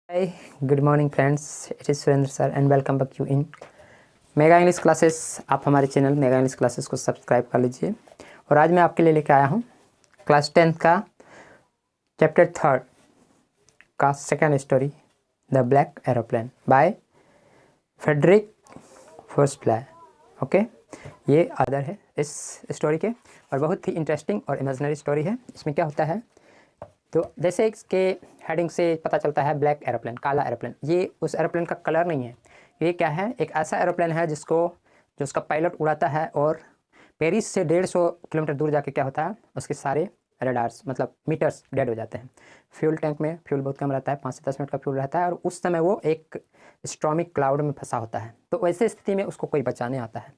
Hi, good morning friends. It is Surendra sir and welcome back you in mega English classes. आप हमारे channel mega English classes को subscribe कर लीजिए। और आज मैं आपके लिए लेकर आया हूँ क्लास 10th का चैप्टर 3 का second story the black aeroplane by Frederick Forsyth. Okay, ये आदर है इस स्टोरी के और बहुत ही इंटरेस्टिंग और इमेजिनरी स्टोरी है। इसमें क्या होता है तो जैसे इसके हेडिंग से पता चलता है ब्लैक एरोप्लेन, काला एरोप्लेन। ये उस एरोप्लेन का कलर नहीं है, ये क्या है, एक ऐसा एरोप्लेन है जो उसका पायलट उड़ाता है और पेरिस से 150 किलोमीटर दूर जाके क्या होता है, उसके सारे रडार्स मतलब मीटर्स डेड हो जाते हैं। फ्यूल टैंक में फ्यूल बहुत कम रहता है, 5 से 10 मिनट का फ्यूल रहता है और उस समय वो एक स्टॉर्मिक क्लाउड में फंसा होता है। तो वैसे स्थिति में उसको कोई बचाने आता है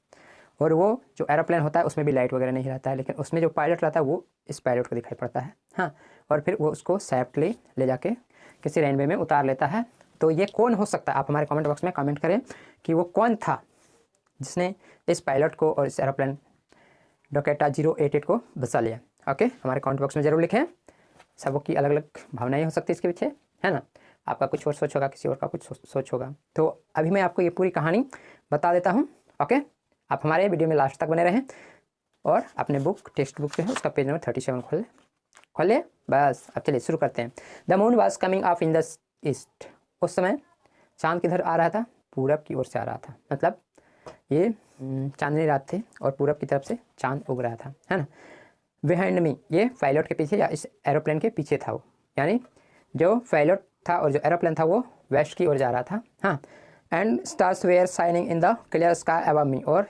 और वो जो एरोप्लेन होता है उसमें भी लाइट वगैरह नहीं रहता है, लेकिन उसमें जो पायलट रहता है वो इस पायलट को दिखाई पड़ता है। हाँ, और फिर वो उसको सेफ्टली ले जाके किसी रनवे में उतार लेता है। तो ये कौन हो सकता है, आप हमारे कमेंट बॉक्स में कमेंट करें कि वो कौन था जिसने इस पायलट को और इस एरोप्लेन डोकेटा 088 को बचा लिया। ओके, हमारे कमेंट बॉक्स में ज़रूर लिखें। सबों की अलग अलग भावनाएं हो सकती है इसके पीछे, है ना। आपका कुछ और सोच होगा, किसी और का कुछ सोच होगा। तो अभी मैं आपको ये पूरी कहानी बता देता हूँ। ओके, आप हमारे वीडियो में लास्ट तक बने रहें और अपने टेक्स्ट बुक जो है उसका पेज नंबर 37 खोले बस। अब चलिए शुरू करते हैं। The moon was coming of in the east. उस समय चांद किधर आ रहा था, पूरब की ओर से आ रहा था। मतलब ये चांदनी रात थी और पूरब की तरफ से चांद उग रहा था, है ना। बिहाइंड मी, ये पायलट के पीछे या इस एरोप्लेन के पीछे था वो, यानी जो पायलट था और जो एरोप्लेन था वो वेस्ट की ओर जा रहा था। हाँ, and stars were shining in the clear sky above me, और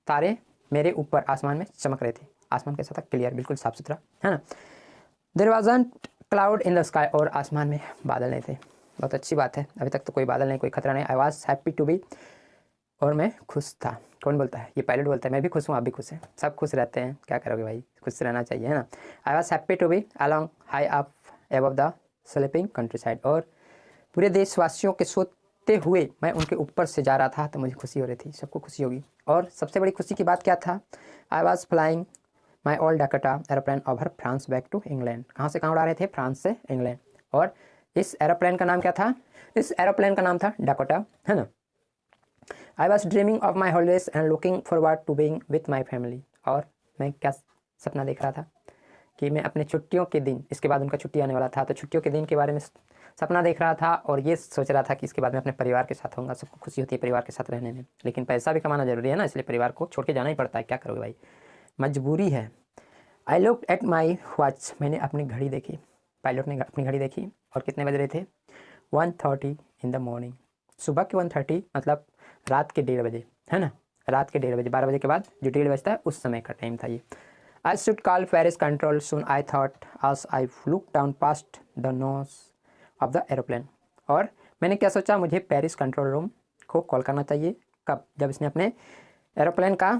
तारे मेरे ऊपर आसमान में चमक रहे थे। आसमान कैसा था, क्लियर, बिल्कुल साफ सुथरा, है ना। There wasn't cloud in the sky, और आसमान में बादल नहीं थे। बहुत अच्छी बात है, अभी तक तो कोई बादल नहीं, कोई खतरा नहीं। I was happy to be, और मैं खुश था। कौन बोलता है, ये पायलट बोलता है। मैं भी खुश हूँ, आप भी खुश हैं, सब खुश रहते हैं, क्या करोगे भाई, खुश रहना चाहिए, है ना। I was happy to be along high up above the sleeping countryside, और पूरे देशवासियों के सोते हुए मैं उनके ऊपर से जा रहा था तो मुझे खुशी हो रही थी। सबको खुशी होगी। और सबसे बड़ी खुशी की बात क्या था, I was flying my old Dakota aeroplane over France back to England. कहाँ से कहाँ उड़ा रहे थे, फ्रांस से इंग्लैंड। और इस एरोप्लेन का नाम क्या था, इस एरोप्लेन का नाम था डकोटा, है ना। I was dreaming of my holidays and looking forward to being with my family, और मैं क्या सपना देख रहा था कि मैं अपने छुट्टियों के दिन, इसके बाद उनका छुट्टी आने वाला था तो छुट्टियों के दिन के बारे में सपना देख रहा था और ये सोच रहा था कि इसके बाद मैं अपने परिवार के साथ होऊंगा। सबको खुशी होती है परिवार के साथ रहने में, लेकिन पैसा भी कमाना जरूरी है ना, इसलिए परिवार को छोड़ के जाना ही पड़ता है, क्या करोगे भाई, मजबूरी है। I looked at my watch, मैंने अपनी घड़ी देखी, पायलट ने अपनी घड़ी देखी, और कितने बज रहे थे, 1:30 इन द मॉर्निंग, सुबह के 1:30 मतलब रात के 1:30 बजे, है ना। रात के 1:30 बजे, 12 बजे के बाद जो 1:30 बजता है उस समय का टाइम था ये। I should call Paris control soon, I thought as I looked down past the nose of the aeroplane। और मैंने क्या सोचा, मुझे पेरिस कंट्रोल रूम को कॉल करना चाहिए। कब, जब इसने अपने एरोप्लेन का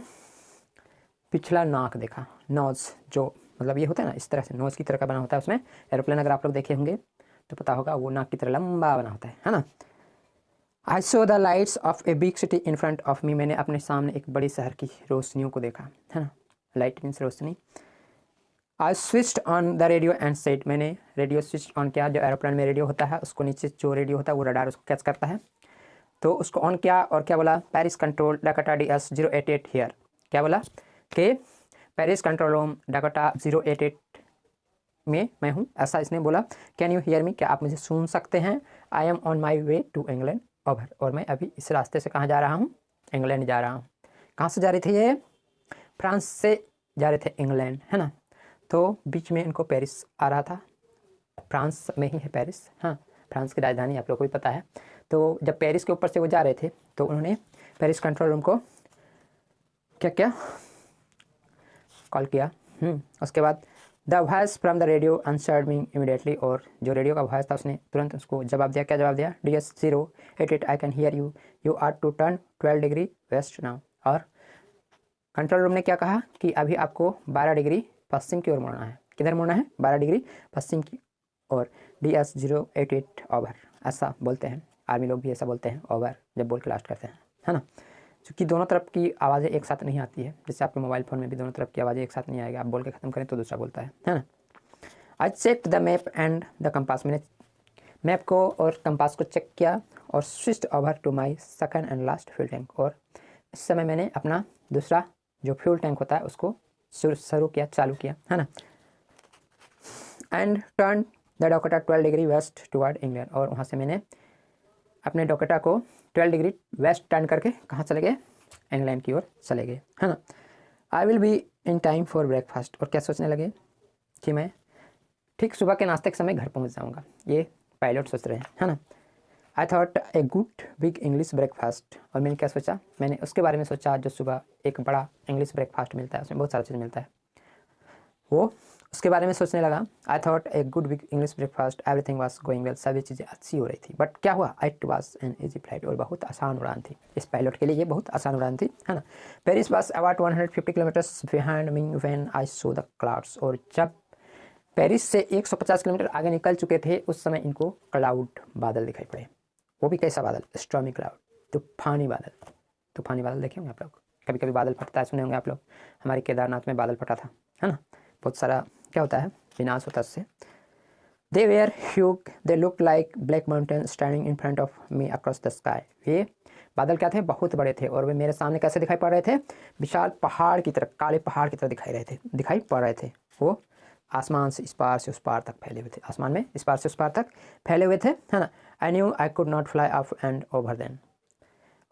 पिछला नाक देखा। नोज जो मतलब ये होता है ना, इस तरह से नोज की तरह का बना होता है उसमें एरोप्लेन, अगर आप लोग देखे होंगे तो पता होगा वो नाक की तरह लंबा बना होता है ना। I saw the lights of a big city in front of me, मैंने अपने सामने एक बड़ी शहर की रोशनियों को देखा, है ना। Light means Roshni. I switched on the radio and set, मैंने रेडियो स्विच ऑन किया। जो एरोप्लेन में रेडियो होता है उसको नीचे जो रेडियो होता है वो रडार उसको कैच करता है, तो उसको ऑन किया और क्या बोला, Paris control Dakota DS 088 here. क्या बोला कि पेरिस कंट्रोल रूम डकोटा 088 में मैं हूँ, ऐसा इसने बोला। कैन यू हियर मी, क्या आप मुझे सुन सकते हैं। I am on my way to England over, और मैं अभी इस रास्ते से कहाँ जा रहा हूँ, इंग्लैंड जा रहा हूँ। कहाँ से जा रही थी ये, फ्रांस से जा रहे थे इंग्लैंड, है ना। तो बीच में इनको पेरिस आ रहा था, फ्रांस में ही है पेरिस, हाँ, फ्रांस की राजधानी आप लोग को भी पता है। तो जब पेरिस के ऊपर से वो जा रहे थे तो उन्होंने पेरिस कंट्रोल रूम को क्या क्या कॉल किया। उसके बाद the voice from the radio answered me immediately, और जो रेडियो का वॉइस था उसने तुरंत उसको जवाब दिया। क्या जवाब दिया, DS 088 I can hear you, you are to turn 12 degree west now. और कंट्रोल रूम ने क्या कहा कि अभी आपको 12 डिग्री पश्चिम की ओर मुड़ना है। किधर मुड़ना है, 12 डिग्री पश्चिम की ओर। DS 088 ओवर, ऐसा बोलते हैं, आर्मी लोग भी ऐसा बोलते हैं, ओवर जब बोल के लास्ट करते हैं, है ना। क्योंकि दोनों तरफ की आवाज़ें एक साथ नहीं आती है, जैसे आपके मोबाइल फ़ोन में भी दोनों तरफ की आवाज़ें एक साथ नहीं आएगी, आप बोल के ख़त्म करें तो दूसरा बोलता है ना। I check the map and the compass, मैंने मैप को और कंपास को चेक किया और switched over to my second and last fuel tank. और इस समय मैंने अपना दूसरा जो फ्यूल टैंक होता है उसको शुरू किया, चालू किया, है ना। And turn the Dakota 12 degree west toward England. और वहाँ से मैंने अपने डोकोटा को 12 डिग्री वेस्ट टर्न करके कहाँ चले गए, इंग्लैंड की ओर चले गए, है ना। I will be in time for breakfast. और क्या सोचने लगे कि मैं ठीक सुबह के नाश्ते के समय घर पहुँच जाऊँगा, ये पायलट सोच रहे हैं, है ना। I thought a good big English breakfast. और मैंने क्या सोचा, मैंने उसके बारे में सोचा जो सुबह एक बड़ा इंग्लिश ब्रेकफास्ट मिलता है, उसमें बहुत सारा चीज़ मिलता है, वो उसके बारे में सोचने लगा। I thought a good big English breakfast, everything was going well, सभी चीज़ें अच्छी हो रही थी। बट क्या हुआ, it was an easy flight. और बहुत आसान उड़ान थी, इस पायलट के लिए ये बहुत आसान उड़ान थी, है ना। Paris was about 150 kilometres behind me when I saw the clouds. और जब पेरिस से 150 किलोमीटर आगे निकल चुके थे उस समय इनको क्लाउड, बादल दिखाई पड़े। वो भी कैसा बादल, स्टॉर्मी क्लाउड, तूफानी बादल। तूफानी बादल देखे होंगे आप लोग, कभी कभी बादल फटता है, सुने होंगे आप लोग। हमारे केदारनाथ में बादल फटा था, है ना। बहुत सारा क्या होता है, विनाश होता है उससे। They were huge, they look like black mountain standing in front of me across the sky. ये बादल क्या थे, बहुत बड़े थे और वे मेरे सामने कैसे दिखाई पड़ रहे थे, विशाल पहाड़ की तरह, काले पहाड़ की तरह दिखाई पड़ रहे थे। वो आसमान से इस पार से उस पार तक फैले हुए थे, आसमान में इस पार से उस पार तक फैले हुए थे, है ना। I knew I could not fly up and over them.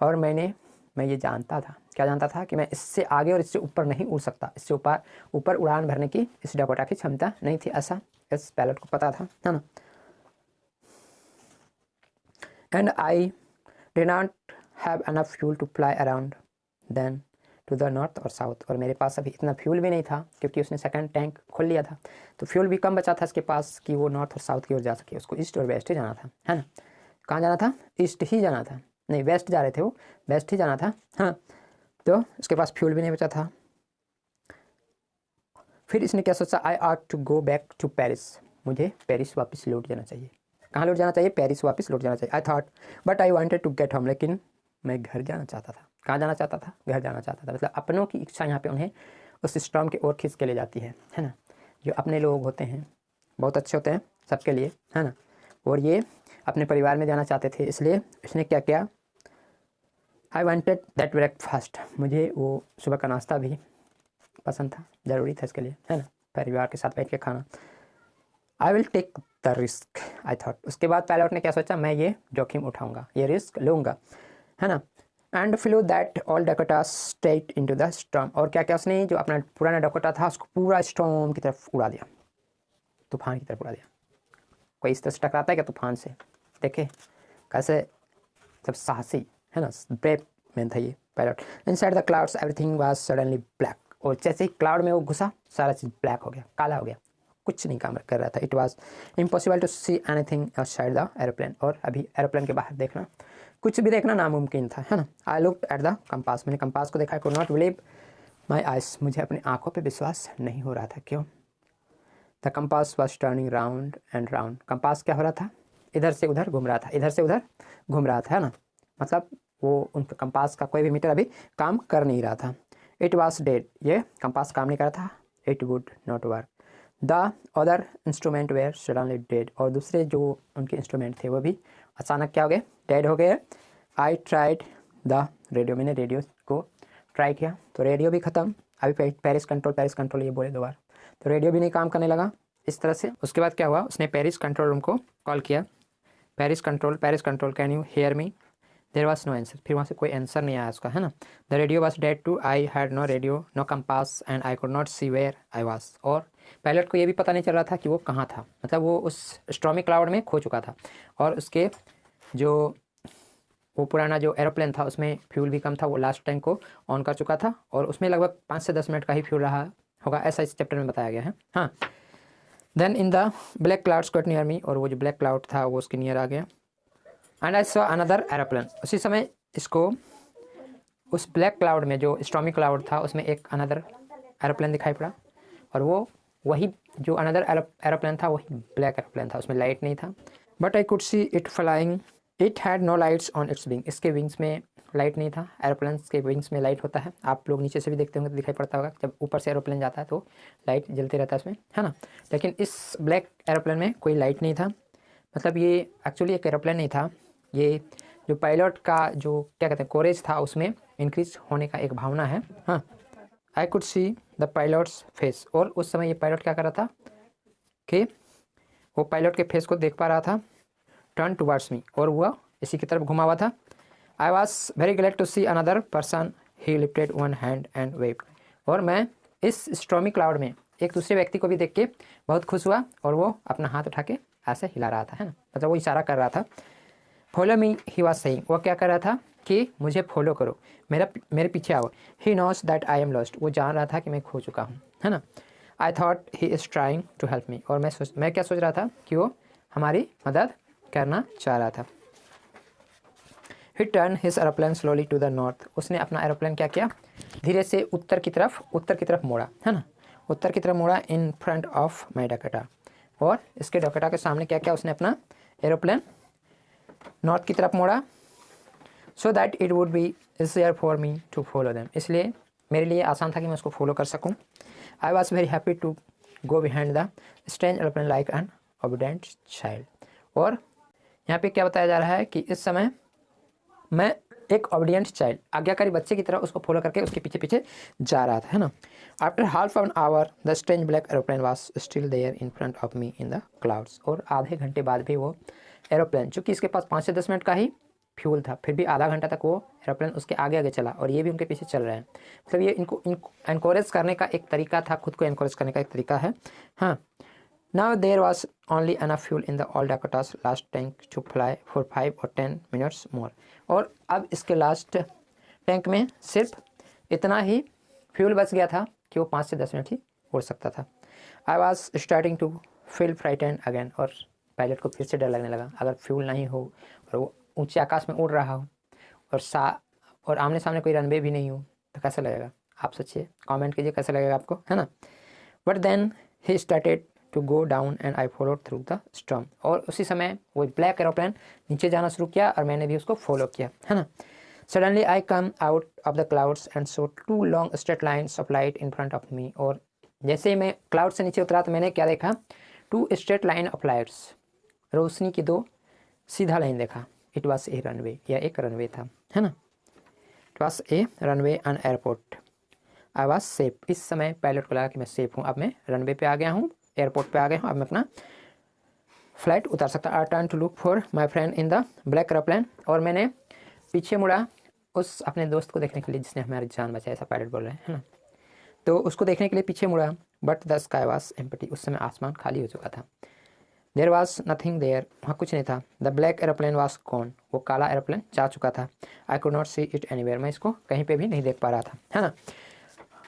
और मैं ये जानता था, क्या जानता था, कि मैं इससे आगे और इससे ऊपर नहीं उड़ सकता, इससे ऊपर उड़ान भरने की इस डकोटा की क्षमता नहीं थी, ऐसा इस पायलट को पता था, है ना। And I did not have enough fuel to fly around then to the north और साउथ। और मेरे पास अभी इतना फ्यूल भी नहीं था क्योंकि उसने सेकंड टैंक खोल लिया था, तो फ्यूल भी कम बचा था इसके पास कि वो नॉर्थ और साउथ की ओर जा सके। उसको ईस्ट और वेस्ट ही जाना था, है ना। कहाँ जाना था, ईस्ट ही जाना था, नहीं वेस्ट जा रहे थे वो, वेस्ट ही जाना था, हाँ। तो उसके पास फ्यूल भी नहीं बचा था। फिर इसने क्या सोचा, I ought to go back to Paris. मुझे पेरिस वापस लौट जाना चाहिए। कहाँ लौट जाना चाहिए, पेरिस वापस लौट जाना चाहिए। I thought but I wanted to get home. लेकिन मैं घर जाना चाहता था। कहाँ जाना चाहता था, घर जाना चाहता था। मतलब अपनों की इच्छा यहाँ पे उन्हें उस स्टॉर्म की ओर खींच के ले जाती है ना। जो अपने लोग होते हैं बहुत अच्छे होते हैं सबके लिए, है ना। और ये अपने परिवार में जाना चाहते थे, इसलिए इसने क्या किया, आई वांटेड दैट ब्रेकफास्ट। मुझे वो सुबह का नाश्ता भी पसंद था, ज़रूरी था इसके लिए, है ना, परिवार के साथ बैठ के खाना। I will take the risk I thought. उसके बाद पायलट ने क्या सोचा, मैं ये जोखिम उठाऊंगा, ये रिस्क लूँगा, है ना। And flow that all Dakota straight into the storm. और क्या क्या उसने, जो अपना पुराना डकोटा था उसको पूरा स्टॉर्म की तरफ उड़ा दिया, तूफान की तरफ उड़ा दिया। कोई इस तरह से टकराता है क्या तूफान से, देखे कैसे सब साहसी, है ना, ब्रेव मैन था ये pilot. Inside the clouds everything was suddenly black. और जैसे ही क्लाउड में वो घुसा सारा चीज़ ब्लैक हो गया, काला हो गया, कुछ नहीं काम कर रहा था। It was impossible to see anything outside the aeroplane. और अभी एरोप्लेन के बाहर देखना, कुछ भी देखना नामुमकिन था, है ना। I looked at the compass. मैंने कंपास को देखा, could not believe my eyes. मुझे अपनी आंखों पर विश्वास नहीं हो रहा था। क्यों, the compass was turning round and round. Compass क्या हो रहा था, इधर से उधर घूम रहा था, इधर से उधर घूम रहा था, है ना। मतलब वो उनका कंपास का कोई भी मीटर अभी काम कर नहीं रहा था। It was dead. ये कंपास काम नहीं कर रहा था। It would not work. The other instrument were suddenly dead. और दूसरे जो उनके इंस्ट्रूमेंट थे वो भी अचानक क्या हो गए, डेड हो गए। I tried the radio. मैंने रेडियो को ट्राई किया तो रेडियो भी ख़त्म। अभी पेरिस कंट्रोल ये बोले दो बार, तो रेडियो भी नहीं काम करने लगा इस तरह से। उसके बाद क्या हुआ, उसने पेरिस कंट्रोल रूम को कॉल किया, Paris control can you hear me. There was no answer. फिर वहाँ से कोई आंसर नहीं आया उसका, है ना। The radio was dead too. I had no radio, no compass and I could not see where I was. और पायलट को ये भी पता नहीं चल रहा था कि वो कहाँ था। मतलब वो उस स्टॉर्मी क्लाउड में खो चुका था और उसके जो वो पुराना जो एरोप्लेन था उसमें फ्यूल भी कम था। वो लास्ट टैंक को ऑन कर चुका था और उसमें लगभग 5 से 10 मिनट का ही फ्यूल रहा होगा, ऐसा इस चैप्टर में बताया गया है, हाँ। Then in the black clouds got near me. और वो जो ब्लैक क्लाउड था वो उसके नियर आ गया। And I saw another aeroplane. उसी समय इसको उस ब्लैक क्लाउड में, जो स्टॉर्मी क्लाउड था, उसमें एक अनदर एरोप्लेन दिखाई पड़ा। और वो वही जो अनदर एरोप्लेन था वही ब्लैक एरोप्लेन था, उसमें लाइट नहीं था। But I could see it flying. It had no lights on its wing. इसके विंग्स में लाइट नहीं था। एरोप्लेन के विंग्स में लाइट होता है, आप लोग नीचे से भी देखते होंगे तो दिखाई पड़ता होगा, जब ऊपर से एरोप्लेन जाता है तो लाइट जलते रहता है उसमें, है ना। लेकिन इस ब्लैक एरोप्लेन में कोई लाइट नहीं था। मतलब ये एक्चुअली एक एरोप्लेन नहीं था, ये जो पायलट का जो क्या कहते हैं कोरेज था उसमें इंक्रीज होने का एक भावना है। हाँ, आई could see the pilots face, और उस समय ये पायलट क्या कर रहा था कि वो पायलट के फेस को देख पा रहा था, टर्न टुवर्ड्स मी, और वह इसी की तरफ घुमा हुआ था। I was very glad to see another person, he lifted one hand and waved, और मैं इस स्टॉर्मी क्लाउड में एक दूसरे व्यक्ति को भी देख के बहुत खुश हुआ, और वो अपना हाथ उठा के ऐसे हिला रहा था, है ना, मतलब वो इशारा कर रहा था। Follow me he was saying, वो क्या कर रहा था कि मुझे फॉलो करो, मेरे पीछे आओ। He knows that I am lost, वो जान रहा था कि मैं खो चुका हूँ, है ना। I thought he is trying to help me, और मैं क्या सोच रहा था कि वो हमारी मदद करना चाह रहा था। He turn his aeroplane slowly to the north, उसने अपना एरोप्लेन क्या किया, धीरे से उत्तर की तरफ मोड़ा, है ना, उत्तर की तरफ मोड़ा, इन फ्रंट ऑफ माई डकेटा, और इसके डकेटा के सामने क्या किया उसने अपना एरोप्लेन नॉर्थ की तरफ मोड़ा, so that it would be easier for me to follow them, इसलिए मेरे लिए आसान था कि मैं उसको फॉलो कर सकूं। I was very happy to go behind the strange aeroplane like an obedient child, और यहाँ पे क्या बताया जा रहा है कि इस समय मैं एक ओबीडियंट चाइल्ड, आज्ञाकारी बच्चे की तरह उसको फॉलो करके उसके पीछे पीछे जा रहा था, है ना। After half an hour the strange black aeroplane was still there in front of me in the clouds, और आधे घंटे बाद भी वो एरोप्लेन, चूँकि इसके पास 5 से 10 मिनट का ही फ्यूल था, फिर भी आधा घंटा तक वो एरोप्लेन उसके आगे आगे चला, और ये भी उनके पीछे चल रहे हैं। मतलब ये इनको इनकोरेज करने का एक तरीका था, खुद को इनकोरेज करने का एक तरीका है। हाँ, now there was only enough fuel in the old Dakota's last tank to fly for 5 और 10 मिनट्स मोर, और अब इसके लास्ट टैंक में सिर्फ इतना ही फ्यूल बच गया था कि वो 5 से 10 मिनट ही उड़ सकता था। I was starting to feel frightened again, और पायलट को फिर से डर लगने लगा। अगर फ्यूल नहीं हो और वो ऊंचे आकाश में उड़ रहा हो और आमने सामने कोई रनवे भी नहीं हो तो कैसा लगेगा, आप सोचिए, कमेंट कीजिए कैसा लगेगा आपको, है ना। But then he started to go down and I followed through the storm, और उसी समय वो ब्लैक एरोप्लेन नीचे जाना शुरू किया और मैंने भी उसको फॉलो किया, है ना। Suddenly I come out of the clouds and so 2 long straight lines of light in front of मी, और जैसे ही मैं क्लाउड से नीचे उतरा तो मैंने क्या देखा, 2 स्ट्रेट लाइन ऑफ लाइट्स, रोशनी की 2 सीधा लाइन देखा। इट वॉज ए रनवे, या एक रनवे था, है ना। It was a runway and airport. I was safe, इस समय पायलट को लगा कि मैं सेफ हूँ, अब मैं रनवे पे आ गया हूँ, एयरपोर्ट पे आ गया हूँ, अब मैं अपना फ्लाइट उतार सकता। I turn to look for my friend in the black aeroplane, और मैंने पीछे मुड़ा उस अपने दोस्त को देखने के लिए जिसने हमारी जान बचाई, ऐसा पायलट बोल रहे हैं, है ना। तो उसको देखने के लिए पीछे मुड़ा, but the sky was empty, उस समय आसमान खाली हो चुका था। देयर वॉज नथिंग देयर, वहाँ कुछ नहीं था। The black aeroplane was gone, वो काला एरोप्लेन जा चुका था। आई could not see it anywhere, मैं इसको कहीं पे भी नहीं देख पा रहा था, है ना।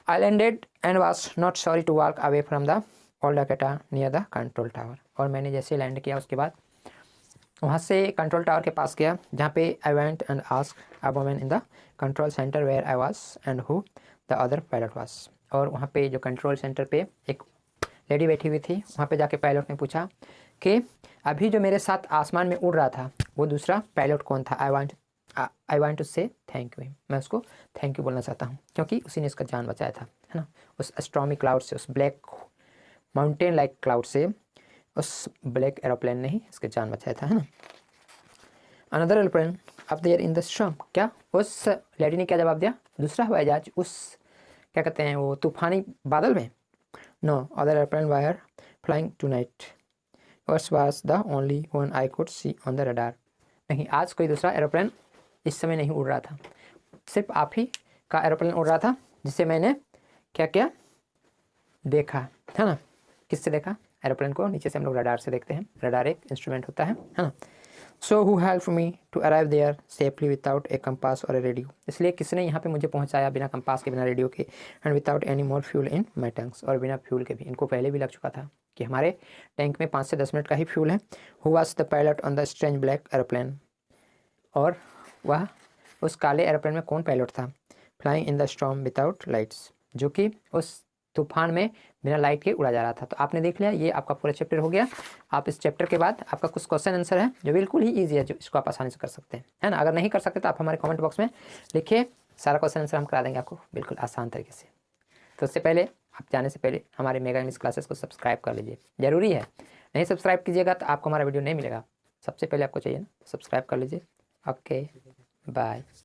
I landed and was not sorry to walk away from the old Dakota near the control tower, और मैंने जैसे लैंड किया उसके बाद वहाँ से कंट्रोल टावर के पास गया, जहाँ पे I went and asked a woman in the control centre where I was and who the other pilot was, और वहाँ पे जो कंट्रोल सेंटर पे एक लेडी बैठी हुई थी, वहाँ पे जाके पायलट ने पूछा कि अभी जो मेरे साथ आसमान में उड़ रहा था वो दूसरा पायलट कौन था। आई वांट टू से थैंक यू, मैं उसको थैंक यू बोलना चाहता हूँ, क्योंकि उसी ने इसका जान बचाया था, है ना। उस एस्ट्रॉमी क्लाउड से, उस ब्लैक माउंटेन लाइक क्लाउड से, उस ब्लैक एरोप्लेन ने ही इसके जान बचाया था, है ना। Another aeroplane up there in the storm, क्या उस लेडी ने क्या जवाब दिया, दूसरा हवाई जहाज उस क्या कहते हैं वो तूफानी बादल में। No other aeroplane were flying tonight, yours was the only one I could see on the radar, नहीं आज कोई दूसरा एरोप्लेन इस समय नहीं उड़ रहा था, सिर्फ आप ही का एरोप्लेन उड़ रहा था, जिसे मैंने क्या क्या देखा, है ना। किससे देखा, एरोप्लेन को नीचे से हम लोग रडार से देखते हैं, रडार एक इंस्ट्रूमेंट होता है ना। So who help me to arrive there safely without a compass और ए रेडियो, इसलिए किसने यहाँ पे मुझे पहुँचाया बिना कंपास के, बिना रेडियो के, and without any more fuel in my tanks, और बिना फ्यूल के भी, इनको पहले भी लग चुका था कि हमारे टैंक में 5 से 10 मिनट का ही फ्यूल है। Who was the pilot on the strange black aeroplane, और वह उस काले एरोप्लेन में कौन पायलट था, flying in the storm without lights, जो कि उस तूफान में बिना लाइट के उड़ा जा रहा था। तो आपने देख लिया, ये आपका पूरा चैप्टर हो गया। आप इस चैप्टर के बाद आपका कुछ क्वेश्चन आंसर है जो बिल्कुल ही ईजी है, जो इसको आप आसानी से कर सकते हैं, है ना। अगर नहीं कर सकते तो आप हमारे कमेंट बॉक्स में लिखिए, सारा क्वेश्चन आंसर हम करा देंगे आपको बिल्कुल आसान तरीके से। तो उससे पहले आप जाने से पहले हमारे मेगा इंग्लिश क्लासेस को सब्सक्राइब कर लीजिए, जरूरी है, नहीं सब्सक्राइब कीजिएगा तो आपको हमारा वीडियो नहीं मिलेगा। सबसे पहले आपको चाहिए ना, सब्सक्राइब कर लीजिए। Okay, bye.